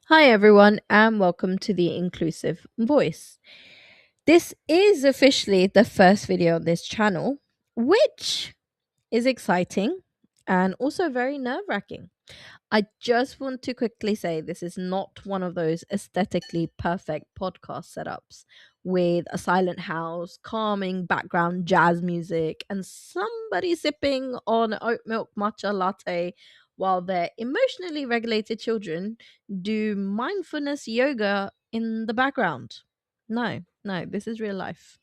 Hi, everyone, and welcome to the Inclusive Voice. This is officially the first video on this channel, which is exciting and also very nerve wracking. I just want to quickly say this is not one of those aesthetically perfect podcast setups with a silent house, calming background jazz music, and somebody sipping on oat milk matcha latte while their emotionally regulated children do mindfulness yoga in the background. No, no, this is real life.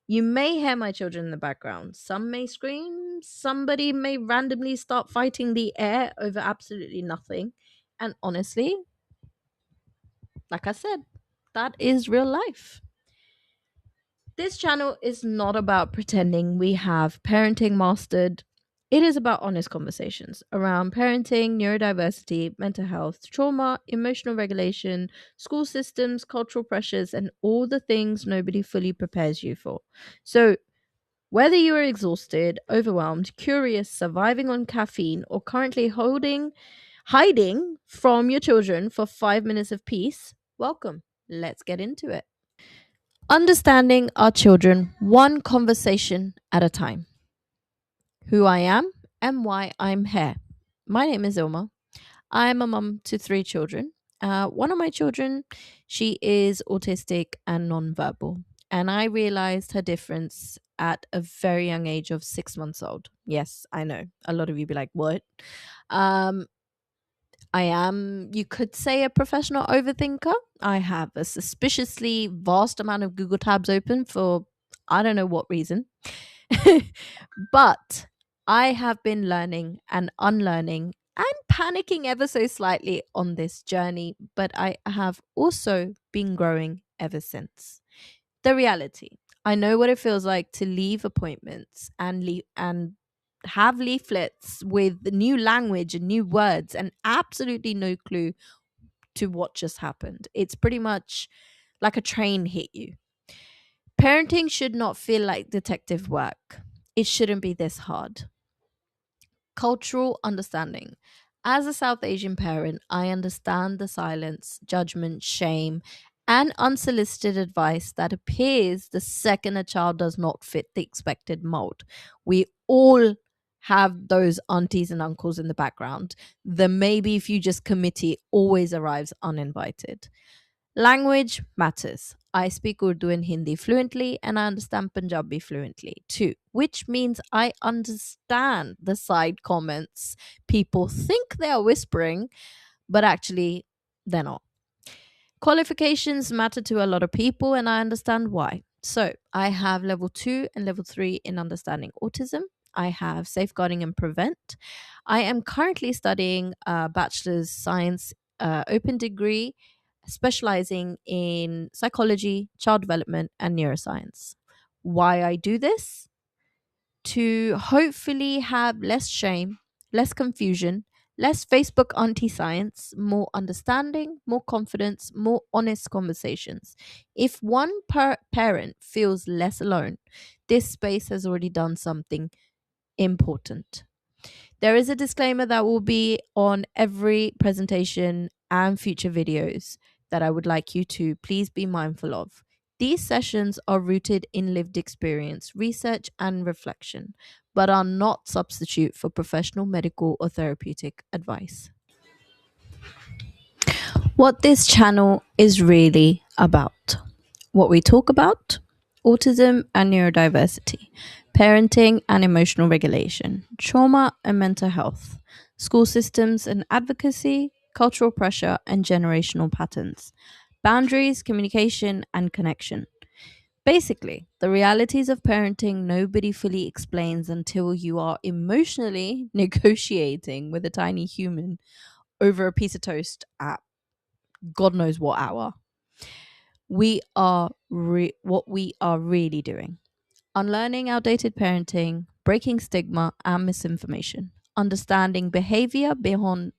You may hear my children in the background. Some may scream. Somebody may randomly start fighting the air over absolutely nothing. And honestly, like I said, that is real life. This channel is not about pretending we have parenting mastered. It is about honest conversations around parenting, neurodiversity, mental health, trauma, emotional regulation, school systems, cultural pressures, and all the things nobody fully prepares you for. So, whether you are exhausted, overwhelmed, curious, surviving on caffeine, or currently hiding from your children for 5 minutes of peace, welcome. Let's get into it. Understanding our children one conversation at a time. Who I am and why I'm here. My name is Ilma. I'm a mum to three children. One of my children, she is autistic and nonverbal. And I realized her difference at a very young age of 6 months old. Yes, I know. A lot of you be like, what? Um, I am, you could say, a professional overthinker. I have a suspiciously vast amount of Google tabs open for I don't know what reason. But I have been learning and unlearning and panicking ever so slightly on this journey, but I have also been growing ever since. The reality, I know what it feels like to leave appointments and have leaflets with new language and new words and absolutely no clue to what just happened. It's pretty much like a train hit you. Parenting should not feel like detective work. It shouldn't be this hard. Cultural understanding. As a South Asian parent, I understand the silence, judgment, shame, and unsolicited advice that appears the second a child does not fit the expected mold. We all have those aunties and uncles in the background. The maybe if you just committee always arrives uninvited. Language matters. I speak Urdu and Hindi fluently and I understand Punjabi fluently too, which means I understand the side comments people think they are whispering, but actually they're not. Qualifications matter to a lot of people and I understand why. So I have level 2 and level 3 in understanding autism. I have safeguarding and prevent. I am currently studying a bachelor's science open degree specializing in psychology, child development, and neuroscience. Why I do this? To hopefully have less shame, less confusion, less Facebook anti science, more understanding, more confidence, more honest conversations. If one parent feels less alone, this space has already done something important. There is a disclaimer that will be on every presentation and future videos that I would like you to please be mindful of. These sessions are rooted in lived experience, research, and reflection, but are not substitute for professional medical or therapeutic advice. What this channel is really about. What we talk about: autism and neurodiversity, parenting and emotional regulation, trauma and mental health, school systems and advocacy, cultural pressure and generational patterns, boundaries, communication, and connection. Basically, the realities of parenting nobody fully explains until you are emotionally negotiating with a tiny human over a piece of toast at God knows what hour. What we are really doing: unlearning outdated parenting, breaking stigma and misinformation, understanding behavior beyond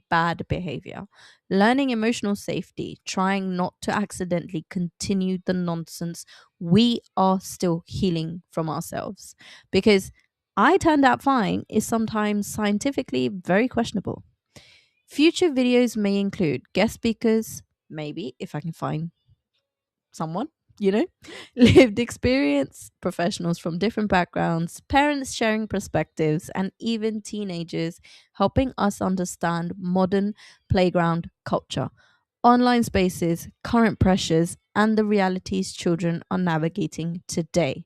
bad behavior, learning emotional safety, trying not to accidentally continue the nonsense we are still healing from ourselves. Because I turned out fine is sometimes scientifically very questionable. Future videos may include guest speakers, maybe if I can find someone, you know, lived experience, professionals from different backgrounds, parents sharing perspectives, and even teenagers helping us understand modern playground culture, online spaces, current pressures, and the realities children are navigating today,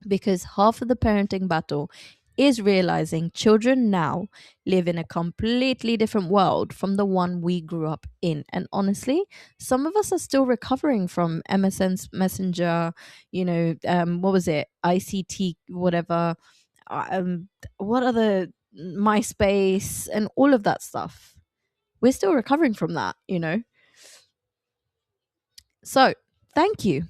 because half of the parenting battle is realizing children now live in a completely different world from the one we grew up in. And honestly, some of us are still recovering from MSN's Messenger, what was it? ICT, whatever, um, what other, MySpace, and all of that stuff. We're still recovering from that. So, thank you.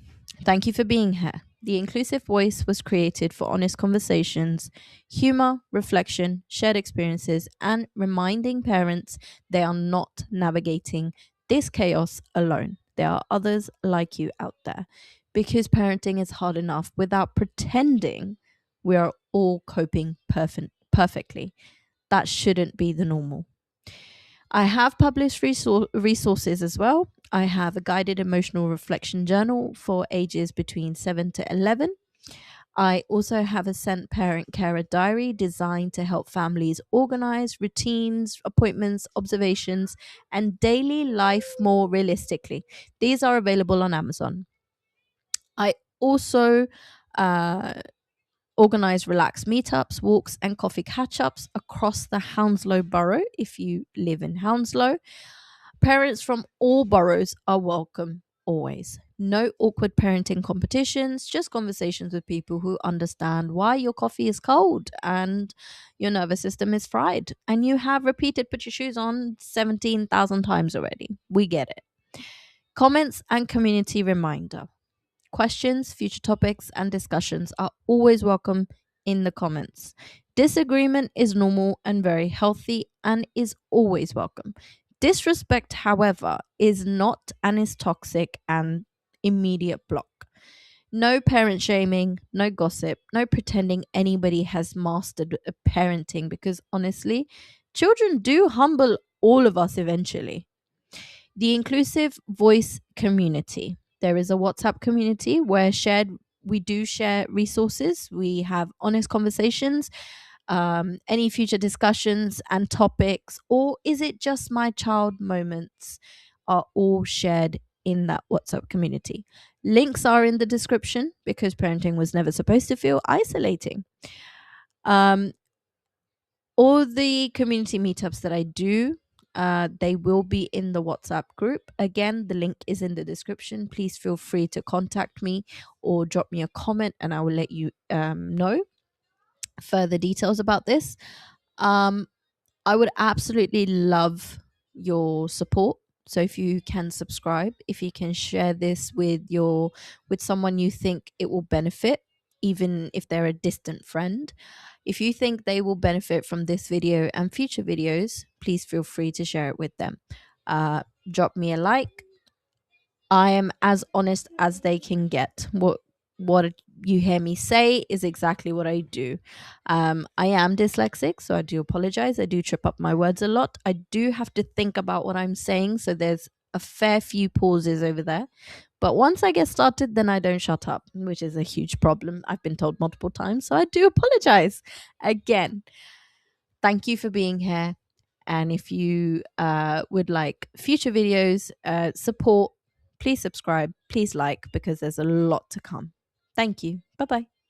Thank you for being here. The Inclusive Voice was created for honest conversations, humor, reflection, shared experiences, and reminding parents they are not navigating this chaos alone. There are others like you out there, because parenting is hard enough without pretending we are all coping perfectly. That shouldn't be the normal. I have published resources as well. I have a guided emotional reflection journal for ages between 7 to 11. I also have a sent parent carer diary designed to help families organize routines, appointments, observations, and daily life more realistically. These are available on Amazon. I also uh, organize relaxed meetups, walks, and coffee catch ups across the Hounslow borough if you live in Hounslow. Parents from all boroughs are welcome always. No awkward parenting competitions, just conversations with people who understand why your coffee is cold and your nervous system is fried. And you have repeated put your shoes on 17,000 times already. We get it. Comments and community reminder. Questions, future topics, and discussions are always welcome in the comments. Disagreement is normal and very healthy and is always welcome. Disrespect, however, is not and is toxic and immediate block. No parent shaming, no gossip, no pretending anybody has mastered parenting, because honestly, children do humble all of us eventually. The Inclusive Voice community. There is a WhatsApp community where we do share resources. We have honest conversations, any future discussions and topics, or is it just my child moments, are all shared in that WhatsApp community. Links are in the description because parenting was never supposed to feel isolating. Um, all the community meetups that I do, they will be in the WhatsApp group. Again, the link is in the description. Please feel free to contact me or drop me a comment and I will let you know further details about this. I would absolutely love your support. So if you can subscribe, if you can share this with someone you think it will benefit, even if they're a distant friend. If you think they will benefit from this video and future videos, please feel free to share it with them. Drop me a like. I am as honest as they can get. What you hear me say is exactly what I do. I am dyslexic, so I do apologize. I do trip up my words a lot. I do have to think about what I'm saying, so there's a fair few pauses over there. But once I get started, then I don't shut up, which is a huge problem. I've been told multiple times, so I do apologize. Again, thank you for being here. And if you would like future videos, support, please subscribe, please like, because there's a lot to come. Thank you. Bye bye.